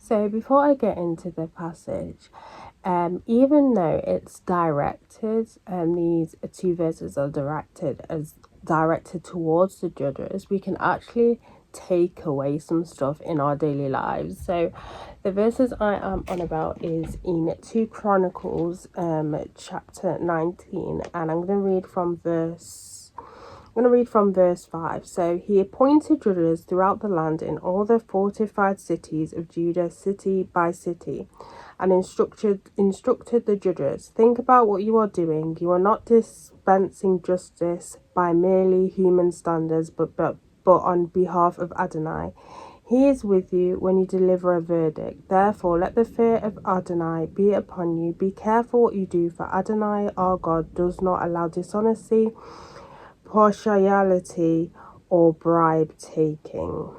So before I get into the passage, even though it's directed, these two verses are directed towards the judges, we can actually take away some stuff in our daily lives. So the verses I am on about is in 2 Chronicles, chapter 19, and I'm going to read from verse 5. So he appointed judges throughout the land in all the fortified cities of Judah, city by city, and instructed the judges, think about what you are doing. You are not dispensing justice by merely human standards, but on behalf of Adonai. He is with you when you deliver a verdict. Therefore, let the fear of Adonai be upon you. Be careful what you do, for Adonai, our God, does not allow dishonesty, partiality, or bribe taking.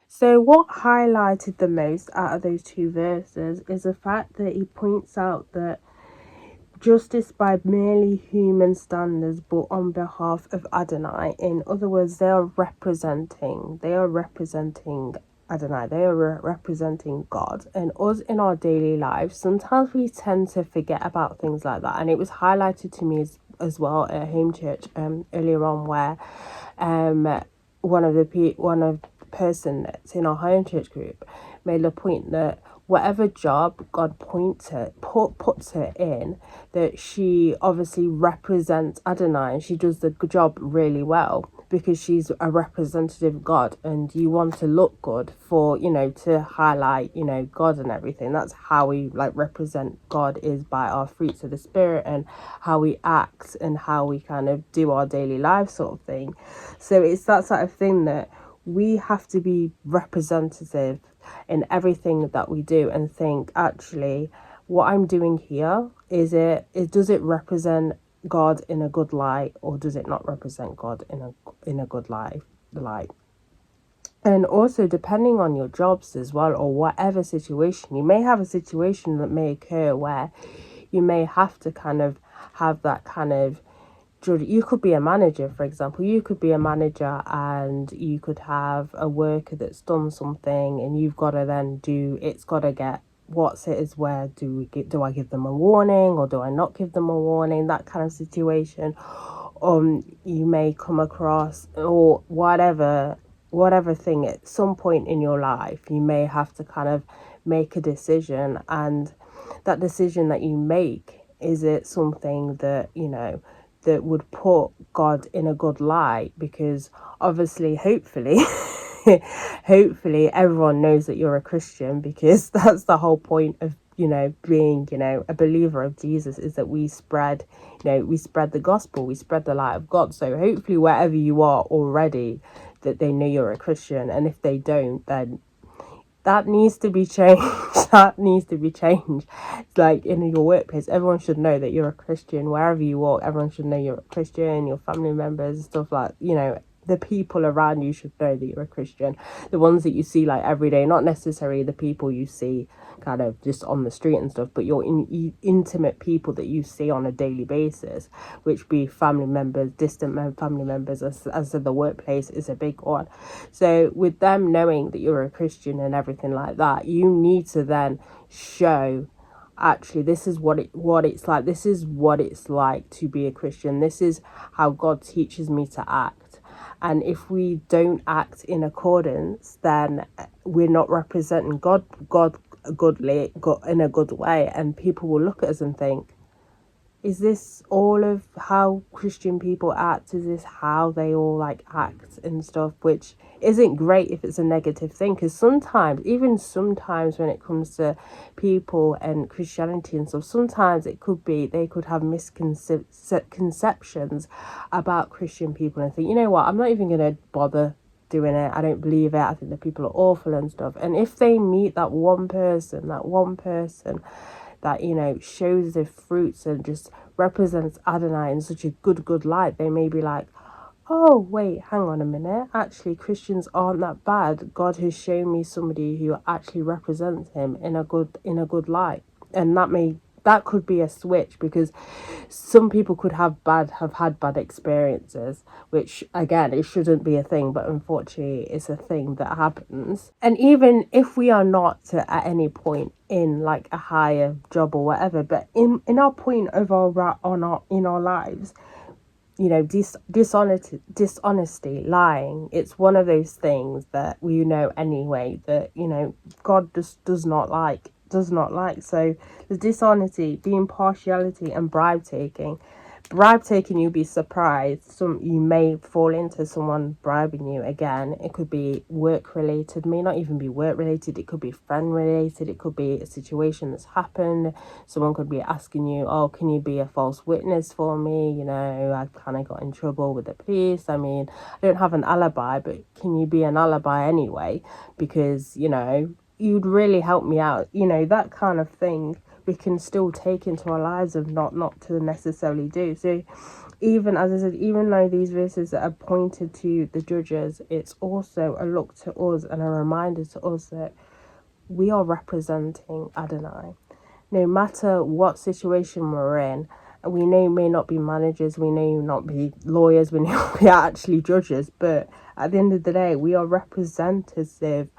So what highlighted the most out of those 2 verses is the fact that he points out that justice by merely human standards, but on behalf of Adonai. In other words, they are representing Adonai. They are representing God. And us in our daily lives, sometimes we tend to forget about things like that. And it was highlighted to me as well at home church earlier on, where one of the person that's in our home church group made the point that whatever job God puts her in, that she obviously represents Adonai, and she does the job really well because she's a representative of God, and you want to look good for, to highlight, God and everything. That's how we represent God, is by our fruits of the Spirit and how we act and how we kind of do our daily life sort of thing. So it's that sort of thing that we have to be representative in everything that we do and think, actually, what I'm doing here, does it represent God in a good light, or does it not represent God in a good light? And also, depending on your jobs as well, or whatever situation, you may have a situation that may occur where you may have to kind of have that kind of, you could be a manager, for example. You could be a manager and you could have a worker that's done something, and you've got to then it's got to get, what's it is where do I give them a warning, or do I not give them a warning? That kind of situation. You may come across, or whatever thing, at some point in your life you may have to kind of make a decision, and that decision that you make, is it something that that would put God in a good light? Because obviously, hopefully hopefully everyone knows that you're a Christian, because that's the whole point of being a believer of Jesus, is that we spread the gospel, we spread the light of God. So hopefully wherever you are already, that they know you're a Christian. And if they don't, then that needs to be changed. That needs to be changed. It's like in your workplace, everyone should know that you're a Christian. Wherever you walk, everyone should know you're a Christian. Your family members and stuff, like, the people around you should know that you're a Christian. The ones that you see every day, not necessarily the people you see kind of just on the street and stuff, but your intimate people that you see on a daily basis, which be family members, distant family members, as the workplace is a big one. So with them knowing that you're a Christian and everything like that, you need to then show, actually, this is what it's like. This is what it's like to be a Christian. This is how God teaches me to act. And if we don't act in accordance, then we're not representing God in a good way. And people will look at us and think, is this all of how Christian people act? Is this how they all act and stuff? Which isn't great if it's a negative thing, because sometimes when it comes to people and Christianity and stuff, sometimes they could have misconceptions about Christian people and think, you know what, I'm not even going to bother doing it. I don't believe it. I think the people are awful and stuff. And if they meet that one person that shows the fruits and just represents Adonai in such a good light, they may be like, oh wait, hang on a minute, actually Christians aren't that bad. God has shown me somebody who actually represents him in a good light. And that may that could be a switch, because some people could have had bad experiences, which again, it shouldn't be a thing, but unfortunately it's a thing that happens. And even if we are not at any point in like a higher job or whatever, but in our point of in our lives, you know, dishonesty, lying, it's one of those things that we know anyway that, you know, God just does not like. So the dishonesty, being partiality, and bribe taking, you'll be surprised, you may fall into someone bribing you. Again, it could be work related, may not even be work related, it could be friend related, it could be a situation that's happened. Someone could be asking you, oh, can you be a false witness for me, you know, I kind of got in trouble with the police, I mean, I don't have an alibi, but can you be an alibi anyway, because, you know, you'd really help me out, you know, that kind of thing. We can still take into our lives of not to necessarily do. So even, as I said, even though these verses are pointed to the judges, it's also a look to us and a reminder to us that we are representing Adonai. No matter what situation we're in, we know may not be managers, we know not be lawyers, we know we are actually judges, but at the end of the day, we are representative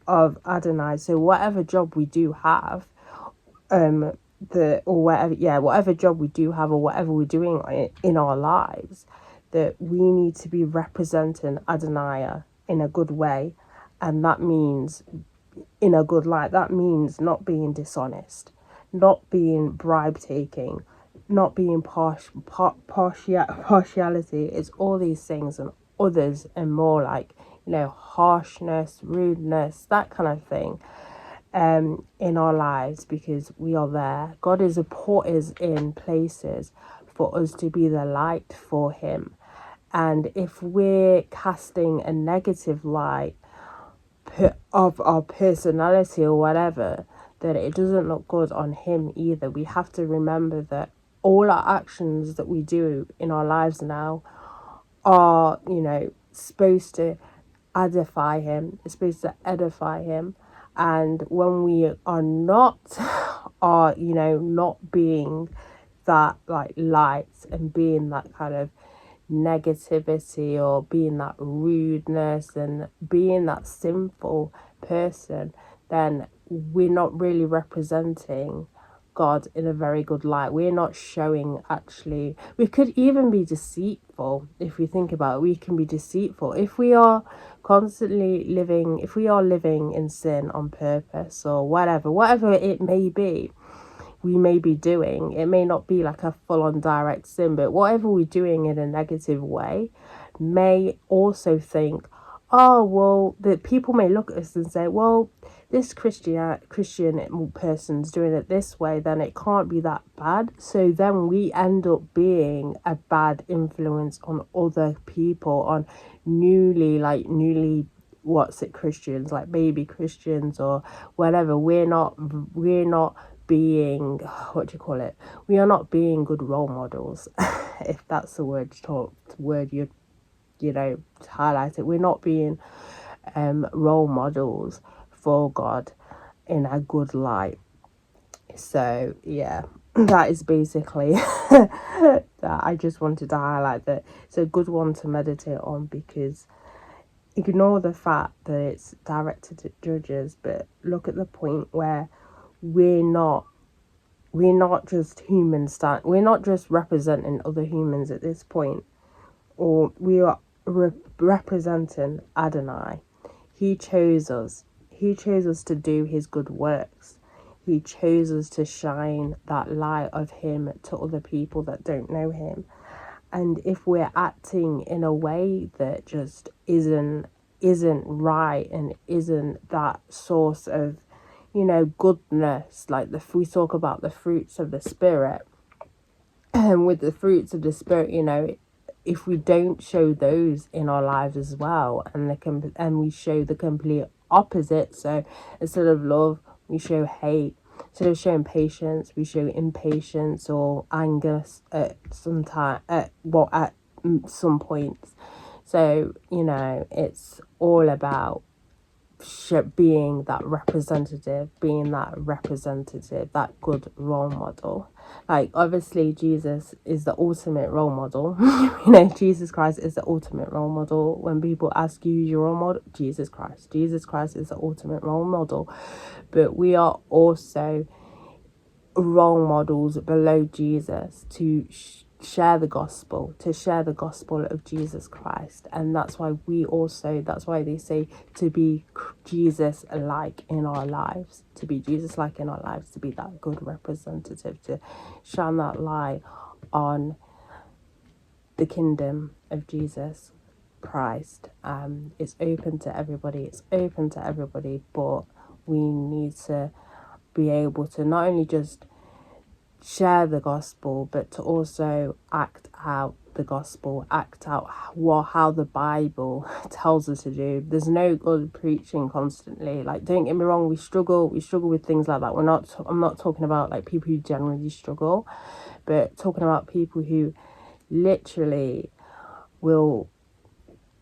of Adonai. So whatever job we do have, whatever job we do have, or whatever we're doing in our lives, that we need to be representing Adonai in a good way, and that means in a good light. That means not being dishonest, not being bribe taking, not being partiality. It's all these things and others and more, like, you know, harshness, rudeness, that kind of thing. In our lives, because we are there. God is put us in places for us to be the light for him. And if we're casting a negative light of our personality or whatever, then it doesn't look good on him either. We have to remember that all our actions that we do in our lives now are, you know, supposed to edify him. It's supposed to edify him. And when we are not, you know, not being that like light and being that kind of negativity, or being that rudeness and being that sinful person, then we're not really representing God in a very good light. We're not showing, actually, we could even be deceitful. If we think about it, we can be deceitful if we are constantly living, if we are living in sin on purpose, or whatever it may be, we may be doing. It may not be like a full-on direct sin, but whatever we're doing in a negative way may also think, oh, well, that people may look at us and say, well, this Christian person's doing it this way, then it can't be that bad. So then we end up being a bad influence on other people, on newly Christians, like baby Christians or whatever. We're not being, what do you call it, we are not being good role models. If that's the word you know, to highlight it. We're not being role models for God in a good light. So yeah, that is basically that. I just wanted to highlight that it's a good one to meditate on, because ignore the fact that it's directed at judges, but look at the point where we're not just humans, we're not just representing other humans at this point, or we are representing Adonai. He chose us to do his good works. He chose us to shine that light of him to other people that don't know him. And if we're acting in a way that just isn't right, and isn't that source of, you know, goodness, like we talk about the fruits of the Spirit, and with the fruits of the Spirit, you know, if we don't show those in our lives as well, and we show the complete opposite, so instead of love, we show hate. Instead of showing patience, we show impatience or anger at some points. So, you know, it's all about being that representative, that good role model. Like, obviously, Jesus is the ultimate role model. Jesus Christ is the ultimate role model. When people ask you who's your role model, Jesus Christ. Jesus Christ is the ultimate role model. But we are also role models below Jesus to share the gospel, of Jesus Christ. And that's why they say to be Jesus like in our lives, to be that good representative, to shine that light on the kingdom of Jesus Christ. It's open to everybody, but we need to be able to not only just share the gospel, but to also act out the gospel, how the Bible tells us to do. There's no good preaching constantly. Like, don't get me wrong, we struggle with things like that. I'm not talking about like people who generally struggle, but talking about people who literally will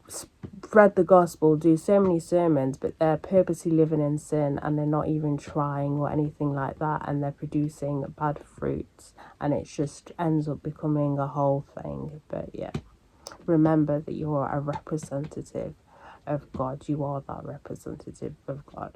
spread the gospel, do so many sermons, but they're purposely living in sin, and they're not even trying or anything like that, and they're producing bad fruits, and it just ends up becoming a whole thing. But yeah, remember that you're a representative of God. You are that representative of God.